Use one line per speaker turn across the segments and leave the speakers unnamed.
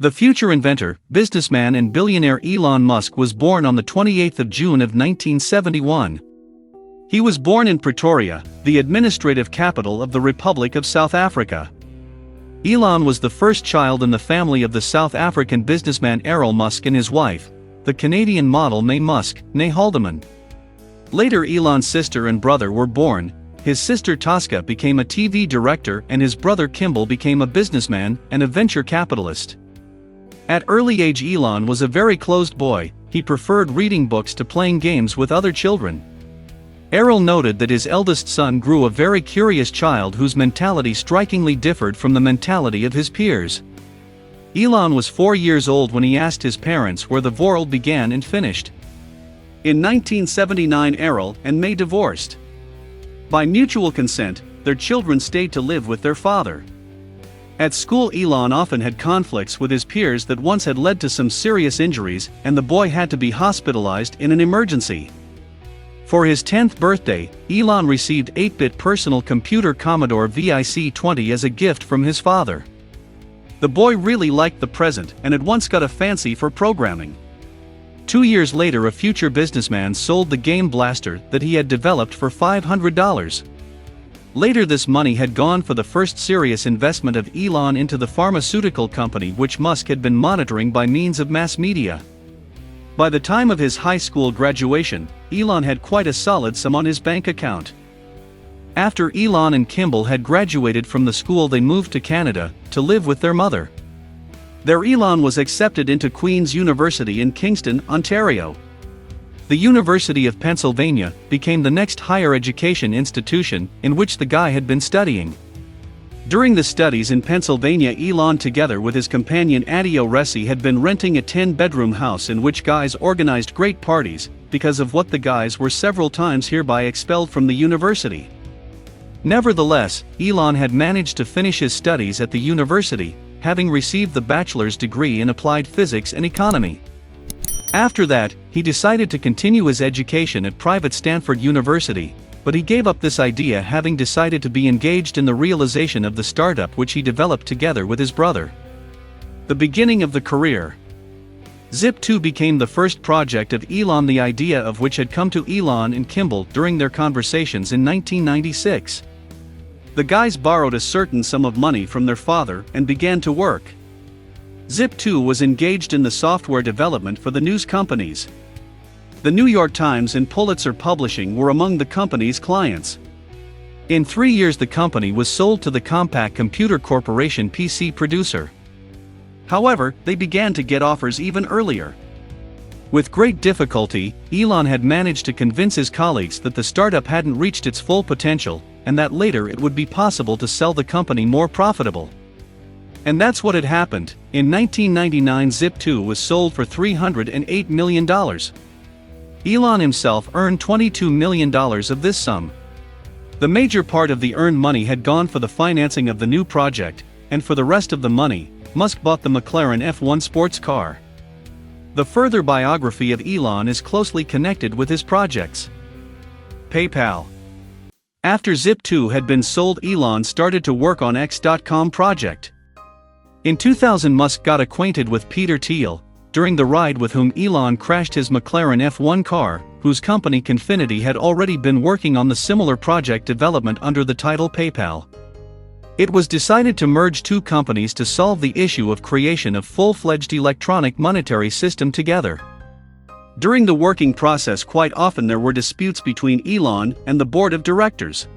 The future inventor, businessman and billionaire Elon Musk was born on the 28th of June of 1971. He was born in Pretoria, the administrative capital of the Republic of South Africa. Elon was the first child in the family of the South African businessman Elon Musk and his wife, the Canadian model Mae Musk, née Haldeman. Later Elon's sister and brother were born. His sister Tosca became a TV director and his brother Kimball became a businessman and a venture capitalist. At early age Elon was a very closed boy. He preferred reading books to playing games with other children. Errol noted that his eldest son grew a very curious child whose mentality strikingly differed from the mentality of his peers. Elon was 4 years old when he asked his parents where the world began and finished. In 1979 Errol and Mae divorced. By mutual consent, their children stayed to live with their father. At school Elon often had conflicts with his peers that once had led to some serious injuries, and the boy had to be hospitalized in an emergency. For his 10th birthday, Elon received 8-bit personal computer Commodore VIC-20 as a gift from his father. The boy really liked the present and had once got a fancy for programming. 2 years later a future businessman sold the Game Blaster that he had developed for $500. Later this money had gone for the first serious investment of Elon into the pharmaceutical company which Musk had been monitoring by means of mass media. By the time of his high school graduation, Elon had quite a solid sum on his bank account. After Elon and Kimball had graduated from the school they moved to Canada to live with their mother. There Elon was accepted into Queen's University in Kingston, Ontario. The University of Pennsylvania became the next higher education institution in which the guy had been studying. During the studies in Pennsylvania Elon together with his companion Adio Resi had been renting a 10-bedroom house in which guys organized great parties, because of what the guys were several times hereby expelled from the university. Nevertheless, Elon had managed to finish his studies at the university, having received the bachelor's degree in applied physics and economy. After that, he decided to continue his education at private Stanford University, but he gave up this idea having decided to be engaged in the realization of the startup which he developed together with his brother. The beginning of the career. Zip2 became the first project of Elon, the idea of which had come to Elon and Kimball during their conversations in 1996. The guys borrowed a certain sum of money from their father and began to work. Zip2 was engaged in the software development for the news companies. The New York Times and Pulitzer Publishing were among the company's clients. In 3 years the company was sold to the Compaq Computer Corporation PC producer. However, they began to get offers even earlier. With great difficulty, Elon had managed to convince his colleagues that the startup hadn't reached its full potential, and that later it would be possible to sell the company more profitable. And that's what had happened. In 1999 Zip2 was sold for $308 million. Elon himself earned $22 million of this sum. The major part of the earned money had gone for the financing of the new project, and for the rest of the money, Musk bought the McLaren F1 sports car. The further biography of Elon is closely connected with his projects. PayPal. After Zip2 had been sold, Elon started to work on X.com project. In 2000 Musk got acquainted with Peter Thiel, during the ride with whom Elon crashed his McLaren F1 car, whose company Confinity had already been working on the similar project development under the title PayPal. It was decided to merge two companies to solve the issue of creation of full-fledged electronic monetary system together. During the working process quite often there were disputes between Elon and the board of directors.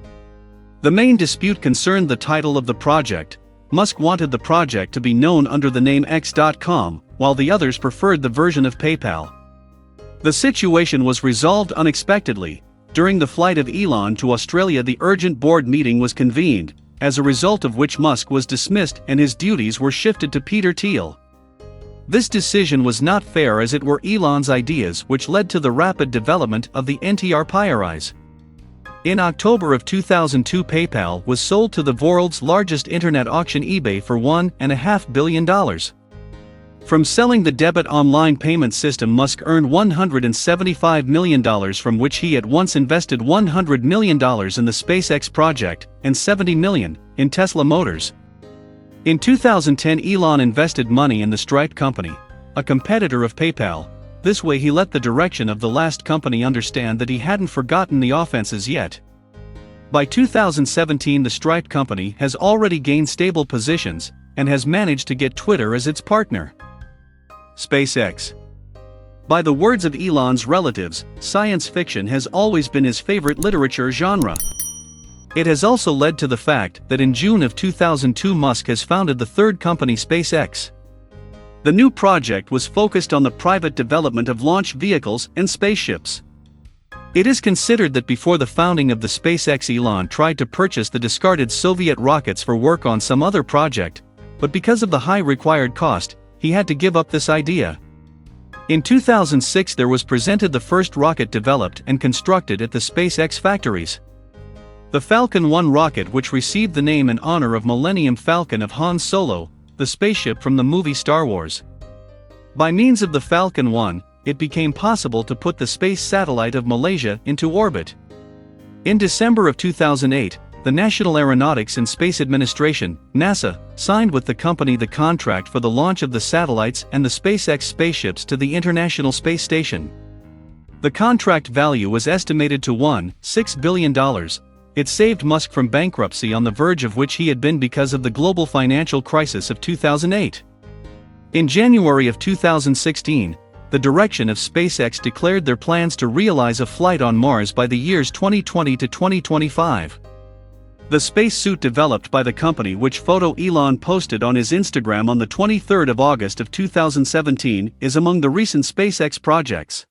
The main dispute concerned the title of the project. Musk wanted the project to be known under the name X.com, while the others preferred the version of PayPal. The situation was resolved unexpectedly. During the flight of Elon to Australia the urgent board meeting was convened, as a result of which Musk was dismissed and his duties were shifted to Peter Thiel. This decision was not fair as it were Elon's ideas which led to the rapid development of the enterprise. In October of 2002 PayPal was sold to the world's largest internet auction eBay for $1.5 billion. From selling the debit online payment system Musk earned $175 million, from which he at once invested $100 million in the SpaceX project, and $70 million in Tesla Motors. In 2010, Elon invested money in the Stripe company, a competitor of PayPal. This way he let the direction of the last company understand that he hadn't forgotten the offenses yet. By 2017, the Stripe company has already gained stable positions and has managed to get Twitter as its partner. SpaceX. By the words of Elon's relatives, science fiction has always been his favorite literature genre. It has also led to the fact that in June of 2002 Musk has founded the third company, SpaceX. The new project was focused on the private development of launch vehicles and spaceships. It is considered that before the founding of the SpaceX, Elon tried to purchase the discarded Soviet rockets for work on some other project, but because of the high required cost, he had to give up this idea. In 2006 there was presented the first rocket developed and constructed at the SpaceX factories. The Falcon 1 rocket, which received the name in honor of Millennium Falcon of Han Solo, the spaceship from the movie Star Wars. By means of the Falcon 1, it became possible to put the space satellite of Malaysia into orbit. In December of 2008, the National Aeronautics and Space Administration, NASA, signed with the company the contract for the launch of the satellites and the SpaceX spaceships to the International Space Station. The contract value was estimated to $1.6 billion. It saved Musk from bankruptcy, on the verge of which he had been because of the global financial crisis of 2008. In January of 2016, the direction of SpaceX declared their plans to realize a flight on Mars by the years 2020 to 2025. The spacesuit developed by the company, which photo Elon posted on his Instagram on the 23rd of August of 2017, is among the recent SpaceX projects.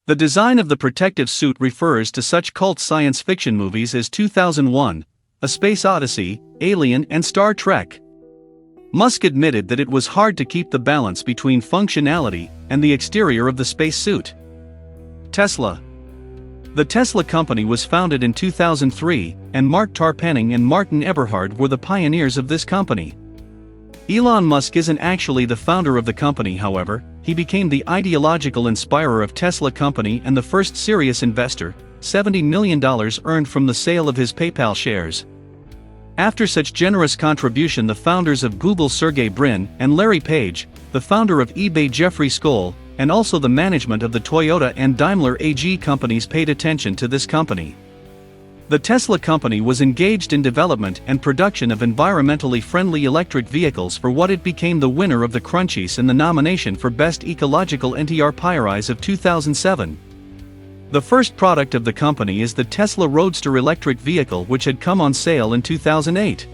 The design of the protective suit refers to such cult science fiction movies as 2001, A Space Odyssey, Alien, and Star Trek. Musk admitted that it was hard to keep the balance between functionality and the exterior of the spacesuit. Tesla. The Tesla company was founded in 2003, and Mark Tarpenning and Martin Eberhard were the pioneers of this company. Elon Musk isn't actually the founder of the company, however. He became the ideological inspirer of Tesla company and the first serious investor, $70 million earned from the sale of his PayPal shares. After such generous contribution, the founders of Google, Sergey Brin and Larry Page, the founder of eBay, Jeffrey Skoll, and also the management of the Toyota and Daimler AG companies paid attention to this company. The Tesla company was engaged in development and production of environmentally friendly electric vehicles for what it became the winner of the Crunchies and the nomination for Best Ecological Enterprise of 2007. The first product of the company is the Tesla Roadster electric vehicle, which had come on sale in 2008.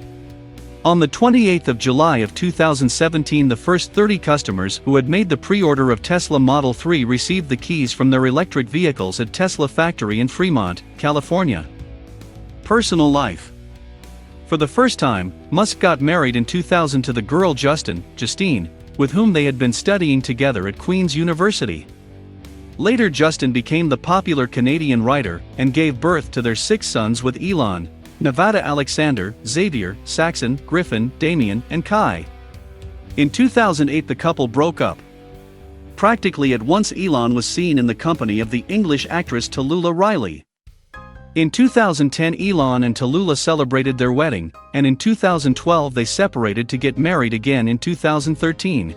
On the 28th of July of 2017, the first 30 customers who had made the pre-order of Tesla Model 3 received the keys from their electric vehicles at Tesla factory in Fremont, California. Personal life. For the first time, Musk got married in 2000 to the girl Justine, with whom they had been studying together at Queen's University. Later, Justin became the popular Canadian writer and gave birth to their 6 sons with Elon: Nevada, Alexander, Xavier, Saxon, Griffin, Damien, and Kai. In 2008, the couple broke up. Practically at once, Elon was seen in the company of the English actress Tallulah Riley. In 2010, Elon and Tallulah celebrated their wedding, and in 2012 they separated to get married again in 2013.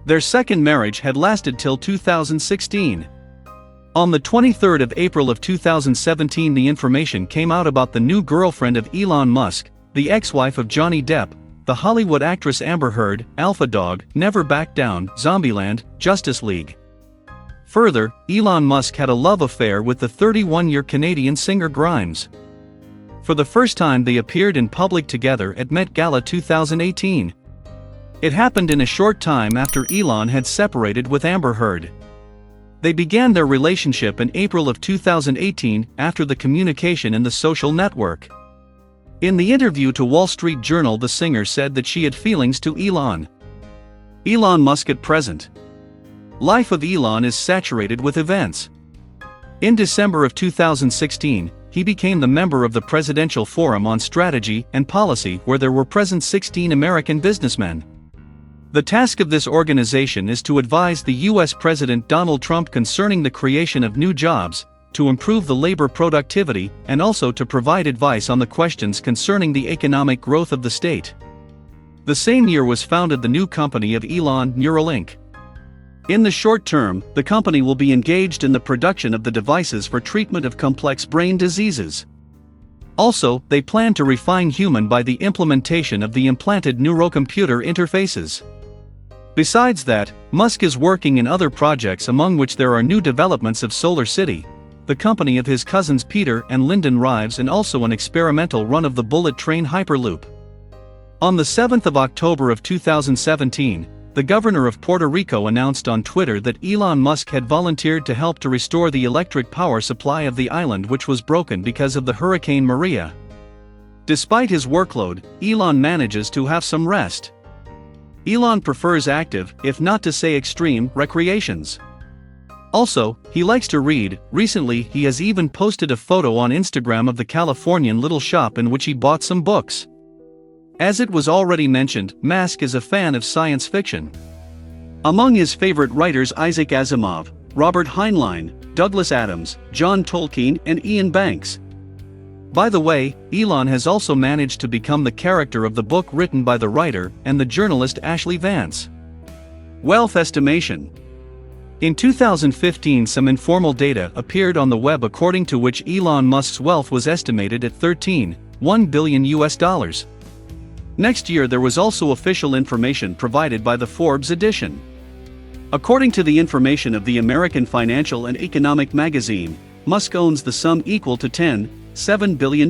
Their second marriage had lasted till 2016. On the 23rd of April of 2017, the information came out about the new girlfriend of Elon Musk, the ex-wife of Johnny Depp, the Hollywood actress Amber Heard, Alpha Dog, Never Back Down, Zombieland, Justice League. Further, Elon Musk had a love affair with the 31-year Canadian singer Grimes. For the first time, they appeared in public together at Met Gala 2018. It happened in a short time after Elon had separated with Amber Heard. They began their relationship in April of 2018 after the communication in the social network. In the interview to Wall Street Journal, the singer said that she had feelings to Elon. Elon Musk at present. Life of Elon is saturated with events. In December of 2016, he became the member of the Presidential Forum on Strategy and Policy, where there were present 16 American businessmen. The task of this organization is to advise the U.S. President Donald Trump concerning the creation of new jobs, to improve the labor productivity, and also to provide advice on the questions concerning the economic growth of the state. The same year was founded the new company of Elon, Neuralink. In the short term, the company will be engaged in the production of the devices for treatment of complex brain diseases. Also, they plan to refine human by the implementation of the implanted neurocomputer interfaces. Besides that, Musk is working in other projects, among which there are new developments of Solar City, the company of his cousins Peter and Lyndon Rives, and also an experimental run of the bullet train Hyperloop. On the 7th of October of 2017, the governor of Puerto Rico announced on Twitter that Elon Musk had volunteered to help to restore the electric power supply of the island, which was broken because of the Hurricane Maria. Despite his workload, Elon manages to have some rest. Elon prefers active, if not to say extreme, recreations. Also, he likes to read. Recently, he has even posted a photo on Instagram of the Californian little shop in which he bought some books. As it was already mentioned, Musk is a fan of science fiction. Among his favorite writers Isaac Asimov, Robert Heinlein, Douglas Adams, John Tolkien, and Ian Banks. By the way, Elon has also managed to become the character of the book written by the writer and the journalist Ashley Vance. Wealth estimation. In 2015, some informal data appeared on the web according to which Elon Musk's wealth was estimated at $13.1 billion. Next year there was also official information provided by the Forbes edition. According to the information of the American Financial and Economic magazine, Musk owns the sum equal to $10.7 billion.